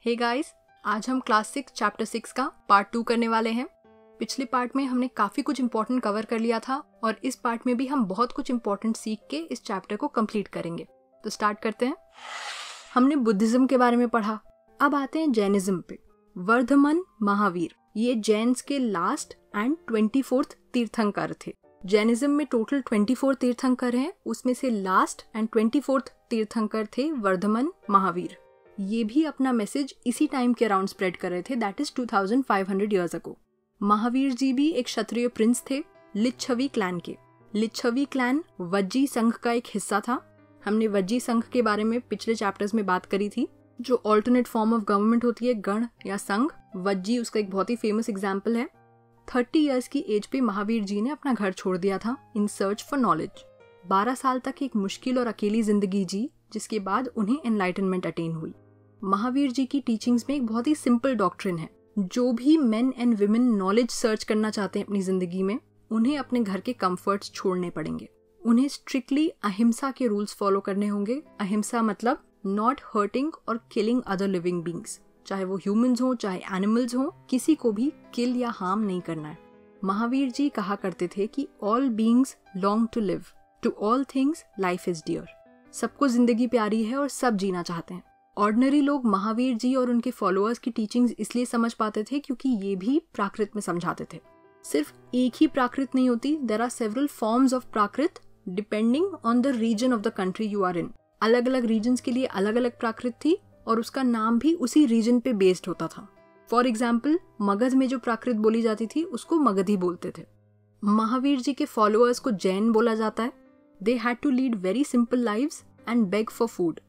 Hey guys, आज हम class 6 chapter 6 का पार्ट 2 करने वाले हैं। पिछले पार्ट में हमने काफ़ी कुछ इम्पोर्टेंट कवर कर लिया था और इस पार्ट में भी हम बहुत कुछ इम्पोर्टेंट सीख के इस चैप्टर को कंप्लीट करेंगे। तो स्टार्ट करते हैं। हमने बुद्धिज्म के बारे में पढ़ा, अब आते हैं जैनिज्म पे। वर्धमान महावीर ये जैन्स के लास्ट एंड 24th तीर्थंकर थे। जैनिज्म में टोटल 24 तीर्थंकर हैं, उसमें से लास्ट एंड 24th तीर्थंकर थे वर्धमान महावीर। ये भी अपना मैसेज इसी टाइम के अराउंड स्प्रेड कर रहे थे, that is 2500 years ago. Mahavir ji भी एक क्षत्रिय प्रिंस थे लिच्छवी क्लैन के। लिच्छवी क्लैन वज्जी संघ का एक हिस्सा था। हमने वज्जी संघ के बारे में पिछले चैप्टर्स में बात करी थी। जो ऑल्टरनेट फॉर्म ऑफ गवर्नमेंट होती है, गण या संघ, वज्जी उसका एक बहुत ही फेमस एग्जाम्पल है। 30 ईयर्स की एज पे महावीर जी ने अपना घर छोड़ दिया था इन सर्च फॉर नॉलेज। 12 साल तक एक मुश्किल और अकेली जिंदगी जी, जिसके बाद उन्हें एनलाइटनमेंट अटेन हुई। महावीर जी की टीचिंग्स में एक बहुत ही सिंपल डॉक्ट्रिन है। जो भी main and women knowledge search करना चाहते हैं अपनी जिंदगी में, उन्हें अपने घर के कंफर्ट्स छोड़ने पड़ेंगे। उन्हें स्ट्रिक्टली अहिंसा के रूल्स फॉलो करने होंगे। अहिंसा मतलब नॉट हर्टिंग और किलिंग अदर लिविंग बींग्स, चाहे वो ह्यूमंस हो चाहे एनिमल्स हो, किसी को भी किल या हार्म नहीं करना है। महावीर जी कहा करते थे कि all beings long to live, to all things life is dear. सबको जिंदगी प्यारी है और सब जीना चाहते हैं। ऑर्डिनरी लोग महावीर जी और उनके फॉलोअर्स की टीचिंग्स इसलिए समझ पाते थे क्योंकि ये भी प्राकृत में समझाते थे। सिर्फ एक ही प्राकृत नहीं होती, there are several forms of Prakrit depending on the region of the country you are in. अलग अलग रीजन्स के लिए अलग अलग प्राकृत थी और उसका नाम भी उसी रीजन पे बेस्ड होता था। फॉर एग्जाम्पल, मगध में जो प्राकृत बोली जाती थी उसको मगधी बोलते थे। महावीर जी के फॉलोअर्स को जैन बोला जाता है। They had to lead very simple lives and beg for food.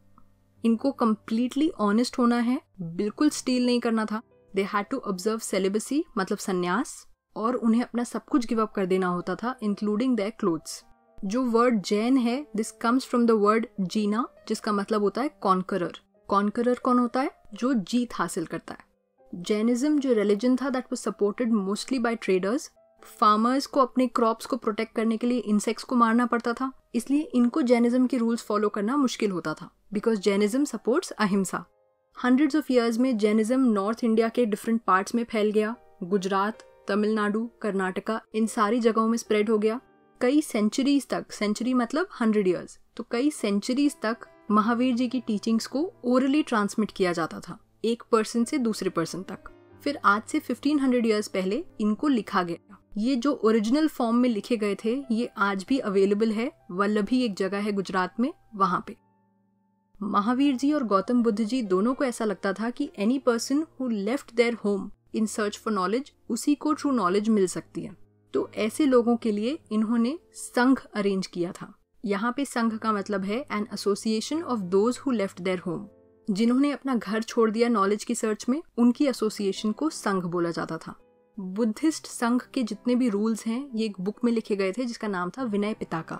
इनको कम्प्लीटली ऑनेस्ट होना है, बिल्कुल स्टील नहीं करना था। They had to observe celibacy मतलब संन्यास, और उन्हें अपना सब कुछ गिव अप कर देना होता था, इंक्लूडिंग देयर क्लोथ्स। जो वर्ड जैन है, this comes from the word Jina, जिसका मतलब होता है कॉन्करर। कॉन्करर कौन होता है? जो जीत हासिल करता है। जैनिज्म जो रिलीजन था, that was supported mostly bye traders. Farmers को अपने क्रॉप्स को प्रोटेक्ट करने के लिए इंसेक्ट्स को मारना पड़ता था, इसलिए इनको जैनिज्म के रूल्स फॉलो करना मुश्किल होता था, बिकॉज जैनिज्म सपोर्ट्स अहिंसा। हंड्रेड्स ऑफ ईयर्स में जैनिज्म नॉर्थ इंडिया के डिफरेंट पार्ट्स में फैल गया। गुजरात, तमिलनाडु, कर्नाटका, इन सारी जगहों में स्प्रेड हो गया। कई सेंचुरीज तक, सेंचुरी मतलब 100 ईयर्स, तो कई सेंचुरीज तक महावीर जी की टीचिंग्स को ओरली ट्रांसमिट किया जाता था, एक पर्सन से दूसरे पर्सन तक। फिर आज से 1500 ईयर्स पहले इनको लिखा गया। ये जो ओरिजिनल फॉर्म में लिखे गए थे, ये आज भी अवेलेबल है। वल्लभी एक जगह है गुजरात में, वहां पे। महावीर जी और गौतम बुद्ध जी दोनों को ऐसा लगता था कि any person who left their home in search for knowledge, उसी को ट्रू नॉलेज मिल सकती है। तो ऐसे लोगों के लिए इन्होंने संघ अरेंज किया था। यहाँ पे संघ का मतलब है an association of those who left their home. जिन्होंने अपना घर छोड़ दिया नॉलेज की सर्च में, उनकी एसोसिएशन को संघ बोला जाता था। बुद्धिस्ट संघ के जितने भी रूल्स हैं, ये एक बुक में लिखे गए थे जिसका नाम था विनय पिटका।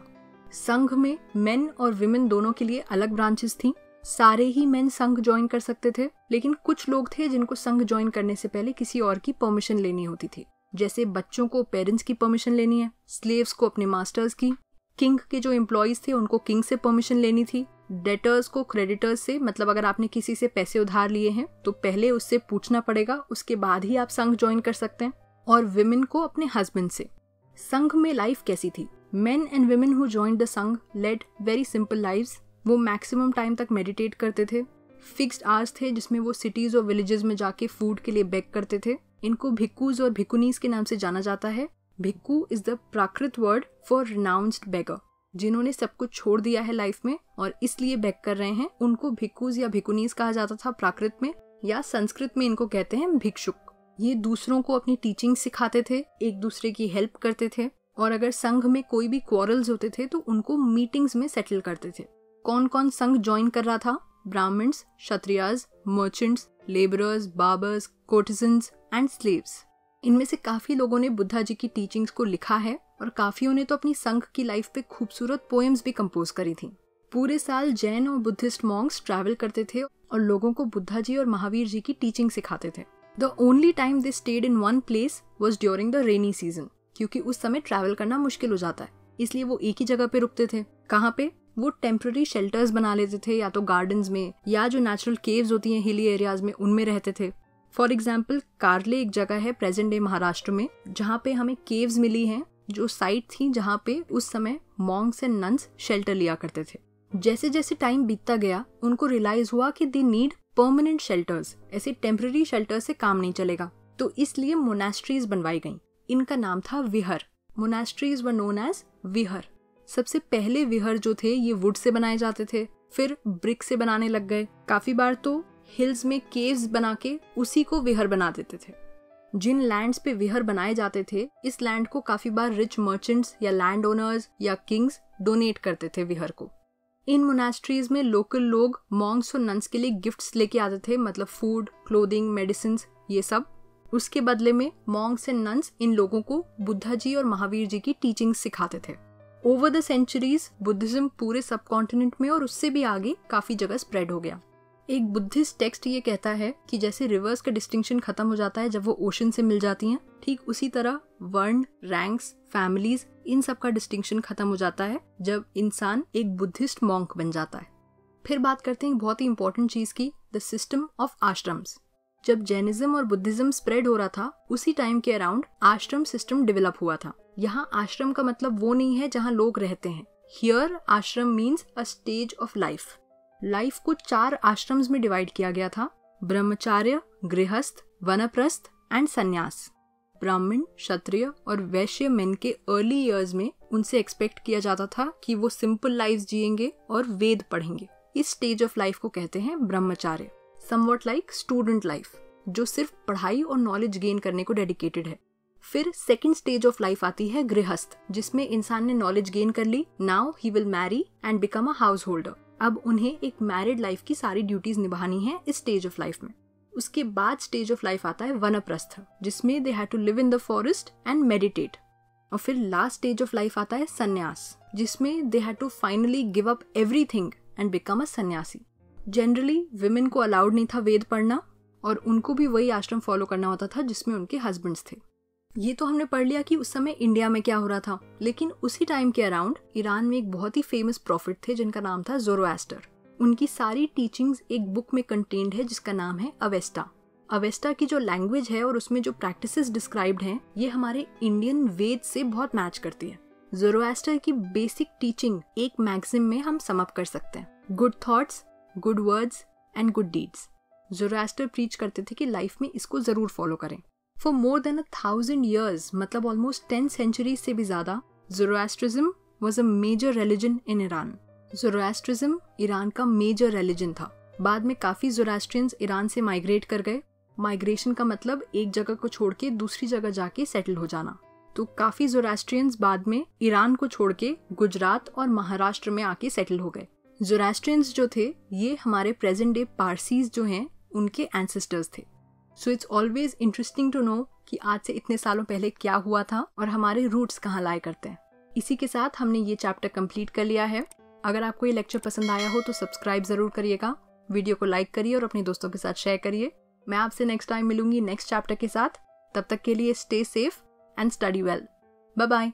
संघ में मेन और विमेन दोनों के लिए अलग ब्रांचेस थी। सारे ही मेन संघ ज्वाइन कर सकते थे, लेकिन कुछ लोग थे जिनको संघ ज्वाइन करने से पहले किसी और की परमिशन लेनी होती थी। जैसे बच्चों को पेरेंट्स की परमिशन लेनी है, स्लेव्स को अपने मास्टर्स की, किंग के जो एम्प्लॉइज थे उनको किंग से परमिशन लेनी थी, डेटर्स को क्रेडिटर्स से, मतलब अगर आपने किसी से पैसे उधार लिए हैं तो पहले उससे पूछना पड़ेगा, उसके बाद ही आप संघ ज्वाइन कर सकते हैं, और विमेन को अपने हस्बैंड से। संघ में लाइफ कैसी थी? Main and women who joined the संघ लेड वेरी सिंपल लाइव्स। वो मैक्सिमम टाइम तक मेडिटेट करते थे। फिक्स्ड आवर्स थे जिसमें वो सिटीज और विलेजेस में जाके फूड के लिए बेग करते थे। इनको भिक्कूज और भिक्कुनीज के नाम से जाना जाता है। Bhikkhu is the Prakrit word for renounced beggar. जिन्होंने सब कुछ छोड़ दिया है लाइफ में और इसलिए बेग कर रहे हैं, उनको भिक्कूज या भिक्कुनीज कहा जाता था प्राकृत में, या संस्कृत में इनको कहते हैं भिक्षुक। ये दूसरों को अपनी टीचिंग सिखाते थे, एक दूसरे की हेल्प करते थे, और अगर संघ में कोई भी क्वारल्स होते थे तो उनको मीटिंग्स में सेटल करते थे। कौन कौन संघ ज्वाइन कर रहा था? Brahmans, Kshatriyas, merchants, labourers, barbers, courtesans and slaves. इनमें से काफी लोगों ने बुद्धा जी की टीचिंग्स को लिखा है और काफियों ने तो अपनी संघ की लाइफ पे खूबसूरत पोएम्स भी कंपोज करी थी। पूरे साल जैन और बुद्धिस्ट मॉन्क्स ट्रैवल करते थे और लोगों को बुद्धा जी और महावीर जी की टीचिंग सिखाते थे। The only time they stayed in one place was during the rainy season, क्योंकि उस समय ट्रैवल करना मुश्किल हो जाता है, इसलिए वो एक ही जगह पे रुकते थे। कहाँ पे? वो टेम्पररी शेल्टर्स बना लेते थे, या तो गार्डन्स में या जो नेचुरल केव्स होती हैं हिली एरियाज में, उनमें रहते थे। फॉर एग्जाम्पल कार्ले एक जगह है प्रेजेंट डे महाराष्ट्र में, जहाँ पे हमें केव्स मिली हैं जो साइट थी जहाँ पे उस समय मॉन्क्स एंड नन्स शेल्टर लिया करते थे। जैसे जैसे टाइम बीतता गया उनको रियलाइज हुआ कि दे नीड परमानेंट शेल्टर्स, ऐसे टेम्पररी शेल्टर से काम नहीं चलेगा, तो इसलिए मोनास्ट्रीज बनवाई गई। इनका नाम था vihara. Monasteries were known as vihara. सबसे पहले विहर जो थे ये वुड से बनाए जाते थे, फिर ब्रिक से बनाने लग गए। काफी बार तो हिल्स में केव्स बना के उसी को विहर बना देते थे। जिन लैंड्स पे विहर बनाए जाते थे, इस लैंड को काफी बार रिच मर्चेंट्स या लैंड ओनर्स या किंग्स डोनेट करते थे विहर को। इन मोनास्ट्रीज में लोकल लोग मॉन्क्स और नन्स के लिए गिफ्ट्स लेके आते थे, मतलब फूड, क्लोथिंग, मेडिसिन, ये सब। उसके बदले में मॉन्क्स एंड नन्स इन लोगों को बुद्धा जी और महावीर जी की टीचिंग्स सिखाते थे। ओवर द सेंचुरीज बुद्धिज्म पूरे सब कॉन्टिनेंट में और उससे भी आगे काफी जगह स्प्रेड हो गया। एक बुद्धिस्ट टेक्स्ट ये कहता है कि जैसे रिवर्स का डिस्टिंक्शन खत्म हो जाता है जब वो ओशन से मिल जाती हैं, ठीक उसी तरह वर्ण, रैंक्स, फैमिलीज, इन सब का डिस्टिंक्शन खत्म हो जाता है जब इंसान एक बुद्धिस्ट मॉन्क बन जाता है। फिर बात करते हैं बहुत ही इंपॉर्टेंट चीज की, द सिस्टम ऑफ आश्रम्स। जब जैनिज्म और बुद्धिज्म स्प्रेड हो रहा था, उसी टाइम के अराउंड आश्रम सिस्टम डेवलप हुआ था। यहाँ आश्रम का मतलब वो नहीं है जहाँ लोग रहते हैं। हियर आश्रम means a stage of life. Life को 4 आश्रम्स में डिवाइड किया गया था, ब्रह्मचार्य, गृहस्थ, वनप्रस्थ एंड संन्यास। ब्राह्मण, क्षत्रिय और वैश्य मेन के अर्ली ईयर्स में उनसे एक्सपेक्ट किया जाता था कि वो सिंपल लाइफ जिएंगे और वेद पढ़ेंगे। इस स्टेज ऑफ लाइफ को कहते हैं ब्रह्मचार्य। समवट लाइक स्टूडेंट लाइफ, जो सिर्फ पढ़ाई और नॉलेज गेन करने को डेडिकेटेड है। फिर सेकंड स्टेज ऑफ लाइफ आती है गृहस्थ, जिसमें इंसान ने नॉलेज गेन कर ली। Now he will marry and become a householder. अब उन्हें एक मैरिड लाइफ की सारी ड्यूटीज निभानी है इस स्टेज ऑफ लाइफ में। उसके बाद स्टेज ऑफ लाइफ आता है वनप्रस्थ, जिसमें they have to live in the forest and meditate. और फिर लास्ट स्टेज ऑफ लाइफ आता है संन्यास, जिसमें they have to finally give up everything and become a sannyasi. Generally women को अलाउड नहीं था वेद पढ़ना, और उनको भी वही आश्रम फॉलो करना होता था जिसमें उनके हस्बैंड्स थे। ये तो हमने पढ़ लिया कि उस समय इंडिया में क्या हो रहा था, लेकिन उसी टाइम के अराउंड ईरान में एक बहुत ही फेमस प्रॉफिट थे जिनका नाम था ज़ोरोएस्टर। उनकी सारी टीचिंग्स एक बुक में कंटेन्ड है जिसका नाम है अवेस्टा। अवेस्टा की जो लैंग्वेज है और उसमें जो प्रैक्टिसेस डिस्क्राइब्ड हैं, ये हमारे इंडियन वेद से बहुत मैच करती है। ज़ोरोएस्टर की बेसिक टीचिंग एक मैगज़िन में हम सम अप कर सकते हैं, good thoughts, good words and good deeds. Zoroaster preach करते थे कि लाइफ में इसको जरूर फॉलो करें। फॉर मोर देन 1000 years, मतलब ऑलमोस्ट 10 centuries से भी ज्यादा, Zoroastrianism was a major religion in Iran. Zoroastrianism Iran का मेजर रिलीजन था। बाद में काफी ज़ोरोएस्ट्रियंस ईरान से माइग्रेट कर गए। माइग्रेशन का मतलब एक जगह को छोड़ के दूसरी जगह जाके सेटल हो जाना। तो काफी ज़ोरोएस्ट्रियंस बाद में ईरान को छोड़ के गुजरात और महाराष्ट्र में आके सेटल हो गए। ज़ोरोएस्ट्रियंस जो थे ये हमारे प्रेजेंट डे पारसीज जो हैं उनके एंसेस्टर्स थे। So it's always interesting to know कि आज से इतने सालों पहले क्या हुआ था और हमारे रूट्स कहाँ लाए करते हैं। इसी के साथ हमने ये चैप्टर कंप्लीट कर लिया है। अगर आपको ये लेक्चर पसंद आया हो तो सब्सक्राइब जरूर करिएगा, वीडियो को लाइक करिए और अपने दोस्तों के साथ शेयर करिए। मैं आपसे नेक्स्ट टाइम मिलूंगी नेक्स्ट चैप्टर के साथ। तब तक के लिए stay safe and study well. Bye bye.